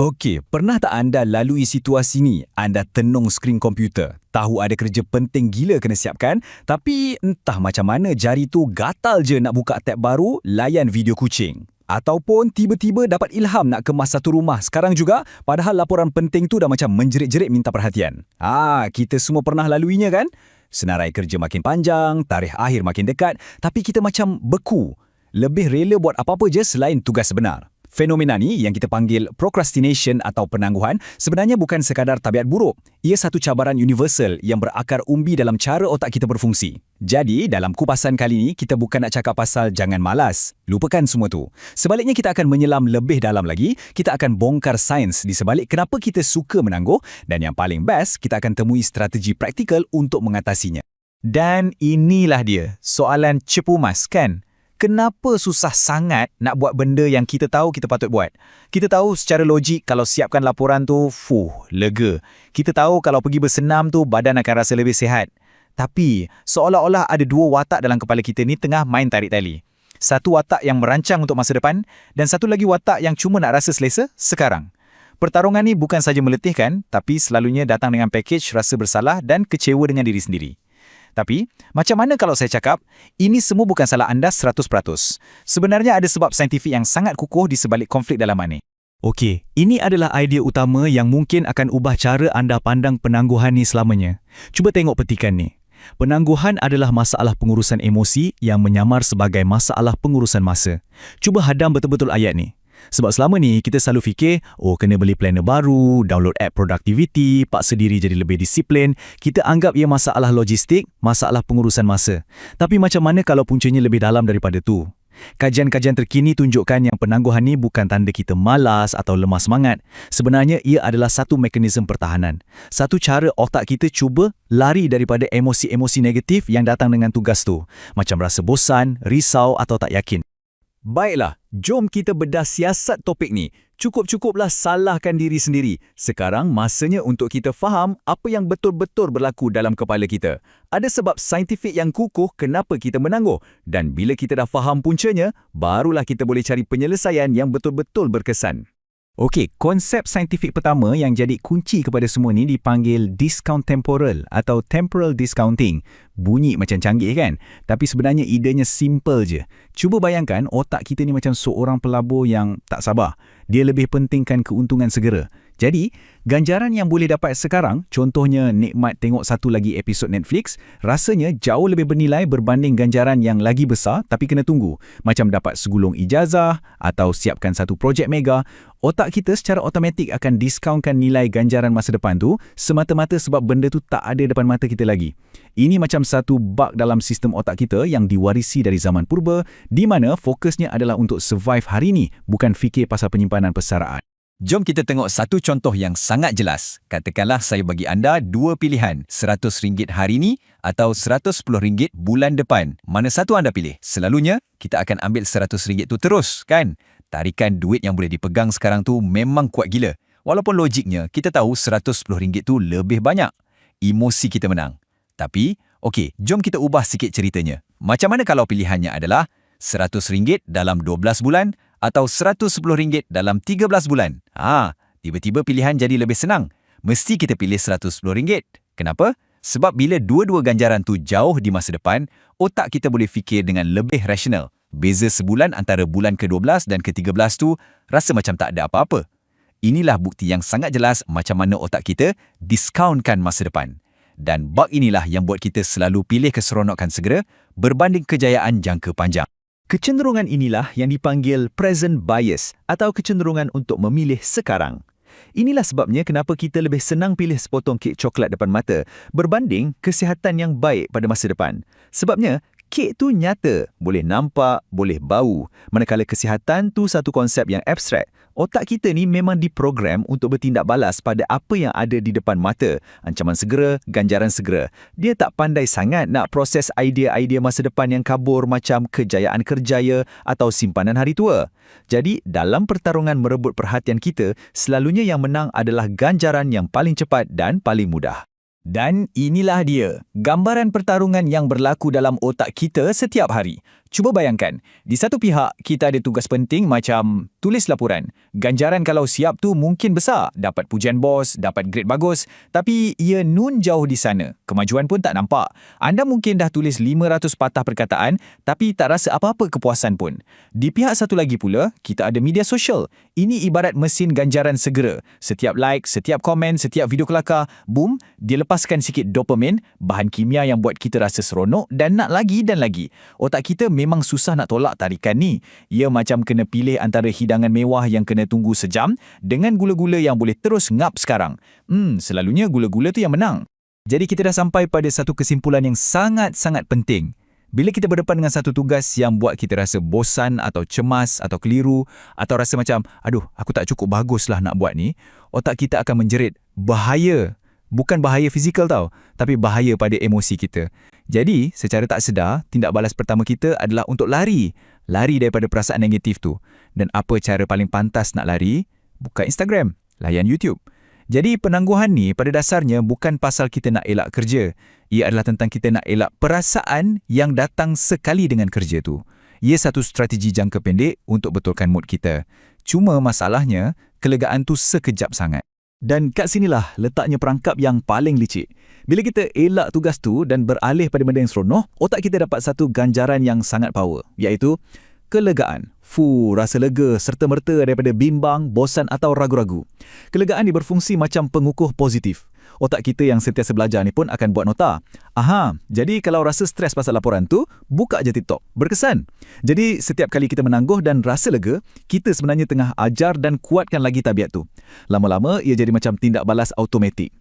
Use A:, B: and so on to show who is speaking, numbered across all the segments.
A: Okey, pernah tak anda lalui situasi ni? Anda tenung skrin komputer, tahu ada kerja penting gila kena siapkan, tapi entah macam mana jari tu gatal je nak buka tab baru, layan video kucing. Ataupun tiba-tiba dapat ilham nak kemas satu rumah sekarang juga, padahal laporan penting tu dah macam menjerit-jerit minta perhatian. Kita semua pernah laluinya kan? Senarai kerja makin panjang, tarikh akhir makin dekat, tapi kita macam beku. Lebih rela buat apa-apa je selain tugas sebenar. Fenomena ni yang kita panggil procrastination atau penangguhan sebenarnya bukan sekadar tabiat buruk. Ia satu cabaran universal yang berakar umbi dalam cara otak kita berfungsi. Jadi, dalam kupasan kali ni, kita bukan nak cakap pasal jangan malas. Lupakan semua tu. Sebaliknya, kita akan menyelam lebih dalam lagi. Kita akan bongkar sains di sebalik kenapa kita suka menangguh. Dan yang paling best, kita akan temui strategi praktikal untuk mengatasinya.
B: Dan inilah dia, soalan cepu mas kan? Kenapa susah sangat nak buat benda yang kita tahu kita patut buat? Kita tahu secara logik kalau siapkan laporan tu, lega. Kita tahu kalau pergi bersenam tu, badan akan rasa lebih sihat. Tapi, seolah-olah ada dua watak dalam kepala kita ni tengah main tarik tali. Satu watak yang merancang untuk masa depan, dan satu lagi watak yang cuma nak rasa selesa sekarang. Pertarungan ni bukan saja meletihkan, tapi selalunya datang dengan pakej rasa bersalah dan kecewa dengan diri sendiri. Tapi, macam mana kalau saya cakap, ini semua bukan salah anda 100%. Sebenarnya ada sebab saintifik yang sangat kukuh di sebalik konflik dalaman ni.
A: Okey, ini adalah idea utama yang mungkin akan ubah cara anda pandang penangguhan ni selamanya. Cuba tengok petikan ni. Penangguhan adalah masalah pengurusan emosi yang menyamar sebagai masalah pengurusan masa. Cuba hadam betul-betul ayat ni. Sebab selama ni kita selalu fikir, kena beli planner baru, download app productivity, paksa diri jadi lebih disiplin. Kita anggap ia masalah logistik, masalah pengurusan masa. Tapi macam mana kalau puncanya lebih dalam daripada tu? Kajian-kajian terkini tunjukkan yang penangguhan ni bukan tanda kita malas atau lemah semangat. Sebenarnya ia adalah satu mekanisme pertahanan. Satu cara otak kita cuba lari daripada emosi-emosi negatif yang datang dengan tugas tu. Macam rasa bosan, risau atau tak yakin. Baiklah, jom kita bedah siasat topik ni. Cukup-cukuplah salahkan diri sendiri. Sekarang masanya untuk kita faham apa yang betul-betul berlaku dalam kepala kita. Ada sebab saintifik yang kukuh kenapa kita menangguh. Dan bila kita dah faham puncanya, barulah kita boleh cari penyelesaian yang betul-betul berkesan. Okey, konsep saintifik pertama yang jadi kunci kepada semua ni dipanggil discount temporal atau temporal discounting. Bunyi macam canggih kan? Tapi sebenarnya idenya simple je. Cuba bayangkan otak kita ni macam seorang pelabur yang tak sabar. Dia lebih pentingkan keuntungan segera. Jadi, ganjaran yang boleh dapat sekarang, contohnya nikmat tengok satu lagi episod Netflix, rasanya jauh lebih bernilai berbanding ganjaran yang lagi besar tapi kena tunggu. Macam dapat segulung ijazah atau siapkan satu projek mega. Otak kita secara automatik akan diskaunkan nilai ganjaran masa depan tu semata-mata sebab benda tu tak ada depan mata kita lagi. Ini macam satu bug dalam sistem otak kita yang diwarisi dari zaman purba di mana fokusnya adalah untuk survive hari ni, bukan fikir pasal penyimpanan persaraan.
C: Jom kita tengok satu contoh yang sangat jelas. Katakanlah saya bagi anda dua pilihan, RM100 hari ni atau RM110 bulan depan. Mana satu anda pilih? Selalunya, kita akan ambil RM100 tu terus, kan? Tarikan duit yang boleh dipegang sekarang tu memang kuat gila. Walaupun logiknya, kita tahu RM110 tu lebih banyak. Emosi kita menang. Tapi, okey, jom kita ubah sikit ceritanya. Macam mana kalau pilihannya adalah RM100 dalam 12 bulan atau RM110 dalam 13 bulan? Tiba-tiba pilihan jadi lebih senang. Mesti kita pilih RM110. Kenapa? Sebab bila dua-dua ganjaran tu jauh di masa depan, otak kita boleh fikir dengan lebih rasional. Beza sebulan antara bulan ke-12 dan ke-13 tu rasa macam tak ada apa-apa. Inilah bukti yang sangat jelas macam mana otak kita diskaunkan masa depan. Dan bug inilah yang buat kita selalu pilih keseronokan segera berbanding kejayaan jangka panjang.
B: Kecenderungan inilah yang dipanggil present bias atau kecenderungan untuk memilih sekarang. Inilah sebabnya kenapa kita lebih senang pilih sepotong kek coklat depan mata berbanding kesihatan yang baik pada masa depan. Sebabnya, kek tu nyata, boleh nampak, boleh bau. Manakala kesihatan tu satu konsep yang abstrak. Otak kita ni memang diprogram untuk bertindak balas pada apa yang ada di depan mata. Ancaman segera, ganjaran segera. Dia tak pandai sangat nak proses idea-idea masa depan yang kabur macam kejayaan kerjaya atau simpanan hari tua. Jadi, dalam pertarungan merebut perhatian kita, selalunya yang menang adalah ganjaran yang paling cepat dan paling mudah.
C: Dan inilah dia, gambaran pertarungan yang berlaku dalam otak kita setiap hari. Cuba bayangkan, di satu pihak kita ada tugas penting macam tulis laporan. Ganjaran kalau siap tu mungkin besar, dapat pujian bos, dapat grade bagus, tapi ia nun jauh di sana. Kemajuan pun tak nampak. Anda mungkin dah tulis 500 patah perkataan, tapi tak rasa apa-apa kepuasan pun. Di pihak satu lagi pula, kita ada media sosial. Ini ibarat mesin ganjaran segera. Setiap like, setiap komen, setiap video kelakar, boom, dia lepaskan sikit dopamin, bahan kimia yang buat kita rasa seronok dan nak lagi dan lagi. Otak kita memang susah nak tolak tarikan ni. Ia macam kena pilih antara hidangan mewah yang kena tunggu sejam dengan gula-gula yang boleh terus ngap sekarang. Selalunya gula-gula tu yang menang.
A: Jadi kita dah sampai pada satu kesimpulan yang sangat-sangat penting. Bila kita berdepan dengan satu tugas yang buat kita rasa bosan atau cemas atau keliru atau rasa macam, aduh, aku tak cukup baguslah nak buat ni, otak kita akan menjerit bahaya. Bukan bahaya fizikal tau, tapi bahaya pada emosi kita. Jadi, secara tak sedar, tindak balas pertama kita adalah untuk lari. Lari daripada perasaan negatif tu. Dan apa cara paling pantas nak lari? Buka Instagram, layan YouTube. Jadi, penangguhan ni pada dasarnya bukan pasal kita nak elak kerja. Ia adalah tentang kita nak elak perasaan yang datang sekali dengan kerja tu. Ia satu strategi jangka pendek untuk betulkan mood kita. Cuma masalahnya, kelegaan tu sekejap sangat. Dan kat sinilah letaknya perangkap yang paling licik. Bila kita elak tugas tu dan beralih pada benda yang seronok, otak kita dapat satu ganjaran yang sangat power, iaitu kelegaan. Rasa lega serta-merta daripada bimbang, bosan atau ragu-ragu. Kelegaan ni berfungsi macam pengukuh positif. Otak kita yang sentiasa belajar ni pun akan buat nota. Jadi kalau rasa stres pasal laporan tu, buka je TikTok. Berkesan. Jadi setiap kali kita menangguh dan rasa lega, kita sebenarnya tengah ajar dan kuatkan lagi tabiat tu. Lama-lama ia jadi macam tindak balas automatik.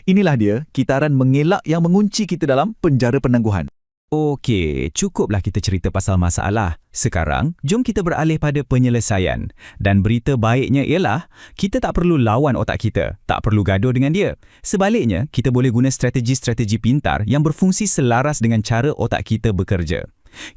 A: Inilah dia kitaran mengelak yang mengunci kita dalam penjara penangguhan. Okey, cukuplah kita cerita pasal masalah. Sekarang, jom kita beralih pada penyelesaian. Dan berita baiknya ialah, kita tak perlu lawan otak kita, tak perlu gaduh dengan dia. Sebaliknya, kita boleh guna strategi-strategi pintar yang berfungsi selaras dengan cara otak kita bekerja.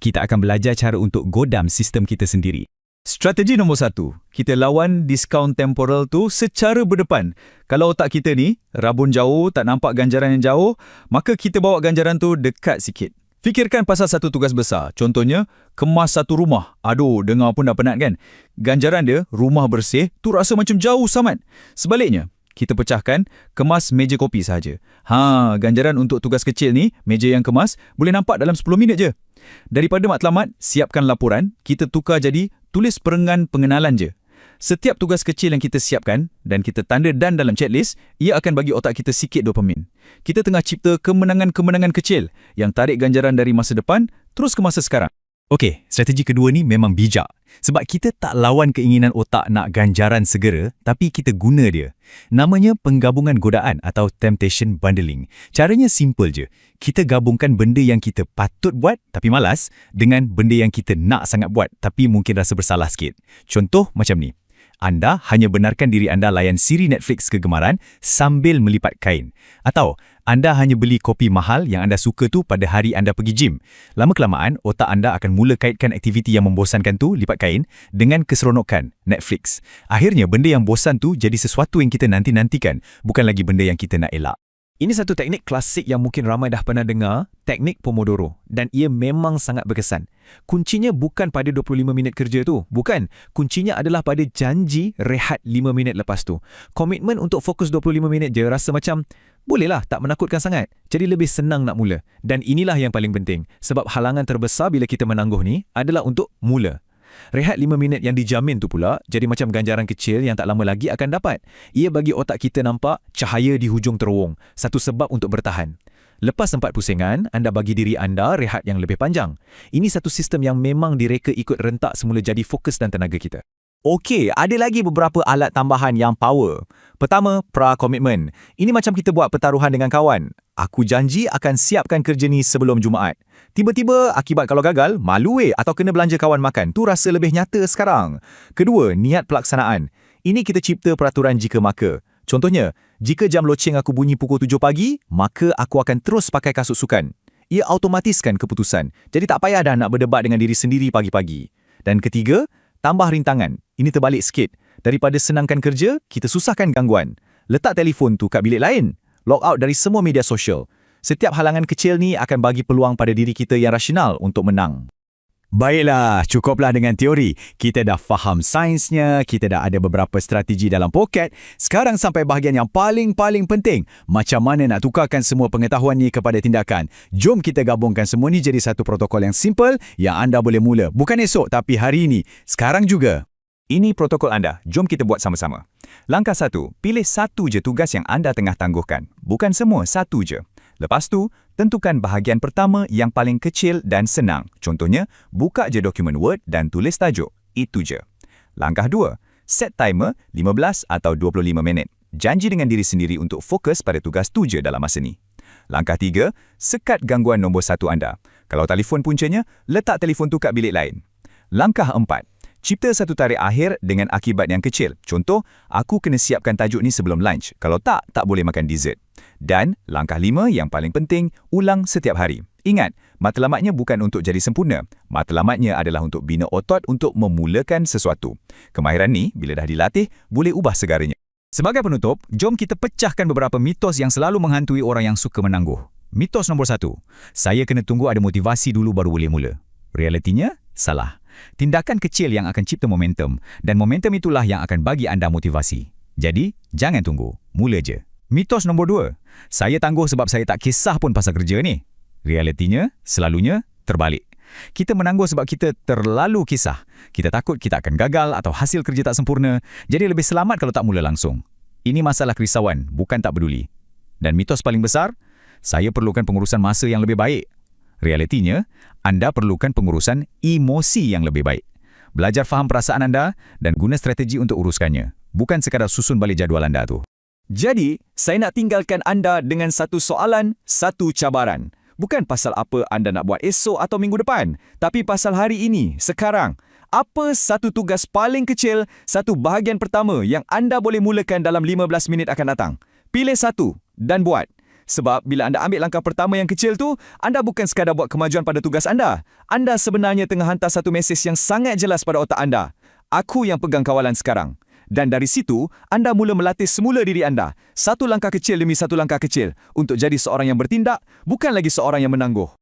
A: Kita akan belajar cara untuk godam sistem kita sendiri. Strategi nombor 1, kita lawan diskaun temporal tu secara berdepan. Kalau otak kita ni, rabun jauh, tak nampak ganjaran yang jauh, maka kita bawa ganjaran tu dekat sikit. Fikirkan pasal satu tugas besar. Contohnya, kemas satu rumah. Aduh, dengar pun dah penat kan? Ganjaran dia, rumah bersih, tu rasa macam jauh sangat. Sebaliknya, kita pecahkan, kemas meja kopi saja. Ganjaran untuk tugas kecil ni, meja yang kemas, boleh nampak dalam 10 minit je. Daripada matlamat, siapkan laporan, kita tukar jadi tulis perengan pengenalan je. Setiap tugas kecil yang kita siapkan dan kita tanda dan dalam checklist, ia akan bagi otak kita sikit dopamin. Kita tengah cipta kemenangan-kemenangan kecil yang tarik ganjaran dari masa depan terus ke masa sekarang. Okey, strategi kedua ni memang bijak. Sebab kita tak lawan keinginan otak nak ganjaran segera, tapi kita guna dia. Namanya penggabungan godaan atau temptation bundling. Caranya simple je. Kita gabungkan benda yang kita patut buat tapi malas dengan benda yang kita nak sangat buat tapi mungkin rasa bersalah sikit. Contoh macam ni. Anda hanya benarkan diri anda layan siri Netflix kegemaran sambil melipat kain. Atau anda hanya beli kopi mahal yang anda suka tu pada hari anda pergi gym. Lama-kelamaan, otak anda akan mula kaitkan aktiviti yang membosankan tu, lipat kain, dengan keseronokan, Netflix. Akhirnya, benda yang bosan tu jadi sesuatu yang kita nanti-nantikan, bukan lagi benda yang kita nak elak. Ini satu teknik klasik yang mungkin ramai dah pernah dengar, teknik Pomodoro. Dan ia memang sangat berkesan. Kuncinya bukan pada 25 minit kerja tu. Bukan. Kuncinya adalah pada janji rehat 5 minit lepas tu. Komitmen untuk fokus 25 minit je rasa macam, bolehlah, tak menakutkan sangat. Jadi lebih senang nak mula. Dan inilah yang paling penting. Sebab halangan terbesar bila kita menangguh ni adalah untuk mula. Rehat 5 minit yang dijamin tu pula jadi macam ganjaran kecil yang tak lama lagi akan dapat. Ia bagi otak kita nampak cahaya di hujung terowong, satu sebab untuk bertahan. Lepas 4 pusingan, anda bagi diri anda rehat yang lebih panjang. Ini satu sistem yang memang direka ikut rentak semula jadi fokus dan tenaga kita. Okey, ada lagi beberapa alat tambahan yang power. Pertama, pra-komitmen. Ini macam kita buat pertaruhan dengan kawan. Aku janji akan siapkan kerja ni sebelum Jumaat. Tiba-tiba, akibat kalau gagal, malu atau kena belanja kawan makan. Tu rasa lebih nyata sekarang. Kedua, niat pelaksanaan. Ini kita cipta peraturan jika maka. Contohnya, jika jam loceng aku bunyi pukul 7 pagi, maka aku akan terus pakai kasut sukan. Ia automatiskan keputusan. Jadi tak payah dah nak berdebat dengan diri sendiri pagi-pagi. Dan ketiga, tambah rintangan. Ini terbalik sikit. Daripada senangkan kerja, kita susahkan gangguan. Letak telefon tu kat bilik lain. Log out dari semua media sosial. Setiap halangan kecil ni akan bagi peluang pada diri kita yang rasional untuk menang. Baiklah, cukuplah dengan teori. Kita dah faham sainsnya, kita dah ada beberapa strategi dalam poket. Sekarang sampai bahagian yang paling penting. Macam mana nak tukarkan semua pengetahuan ni kepada tindakan. Jom kita gabungkan semua ni jadi satu protokol yang simple yang anda boleh mula. Bukan esok, tapi hari ini. Sekarang juga.
D: Ini protokol anda. Jom kita buat sama-sama. Langkah 1. Pilih satu je tugas yang anda tengah tangguhkan. Bukan semua, satu je. Lepas tu, tentukan bahagian pertama yang paling kecil dan senang. Contohnya, buka je dokumen Word dan tulis tajuk. Itu je. Langkah 2. Set timer 15 atau 25 minit. Janji dengan diri sendiri untuk fokus pada tugas tu je dalam masa ni. Langkah 3. Sekat gangguan nombor 1 anda. Kalau telefon puncanya, letak telefon tu kat bilik lain. Langkah 4. Cipta satu tarikh akhir dengan akibat yang kecil. Contoh, aku kena siapkan tajuk ni sebelum lunch. Kalau tak boleh makan dessert. Dan langkah 5 yang paling penting, ulang setiap hari. Ingat, matlamatnya bukan untuk jadi sempurna. Matlamatnya adalah untuk bina otot untuk memulakan sesuatu. Kemahiran ni, bila dah dilatih, boleh ubah segalanya.
A: Sebagai penutup, jom kita pecahkan beberapa mitos yang selalu menghantui orang yang suka menangguh. Mitos nombor 1. Saya kena tunggu ada motivasi dulu baru boleh mula. Realitinya, salah. Tindakan kecil yang akan cipta momentum, dan momentum itulah yang akan bagi anda motivasi. Jadi, jangan tunggu. Mula je. Mitos nombor 2. Saya tangguh sebab saya tak kisah pun pasal kerja ni. Realitinya, selalunya terbalik. Kita menangguh sebab kita terlalu kisah. Kita takut kita akan gagal atau hasil kerja tak sempurna. Jadi lebih selamat kalau tak mula langsung. Ini masalah kerisauan, bukan tak peduli. Dan mitos paling besar, saya perlukan pengurusan masa yang lebih baik. Realitinya, anda perlukan pengurusan emosi yang lebih baik. Belajar faham perasaan anda dan guna strategi untuk uruskannya. Bukan sekadar susun balik jadual anda tu.
C: Jadi, saya nak tinggalkan anda dengan satu soalan, satu cabaran. Bukan pasal apa anda nak buat esok atau minggu depan, tapi pasal hari ini, sekarang. Apa satu tugas paling kecil, satu bahagian pertama yang anda boleh mulakan dalam 15 minit akan datang? Pilih satu dan buat. Sebab bila anda ambil langkah pertama yang kecil tu, anda bukan sekadar buat kemajuan pada tugas anda. Anda sebenarnya tengah hantar satu mesej yang sangat jelas pada otak anda. Aku yang pegang kawalan sekarang. Dan dari situ, anda mula melatih semula diri anda. Satu langkah kecil demi satu langkah kecil. Untuk jadi seorang yang bertindak, bukan lagi seorang yang menangguh.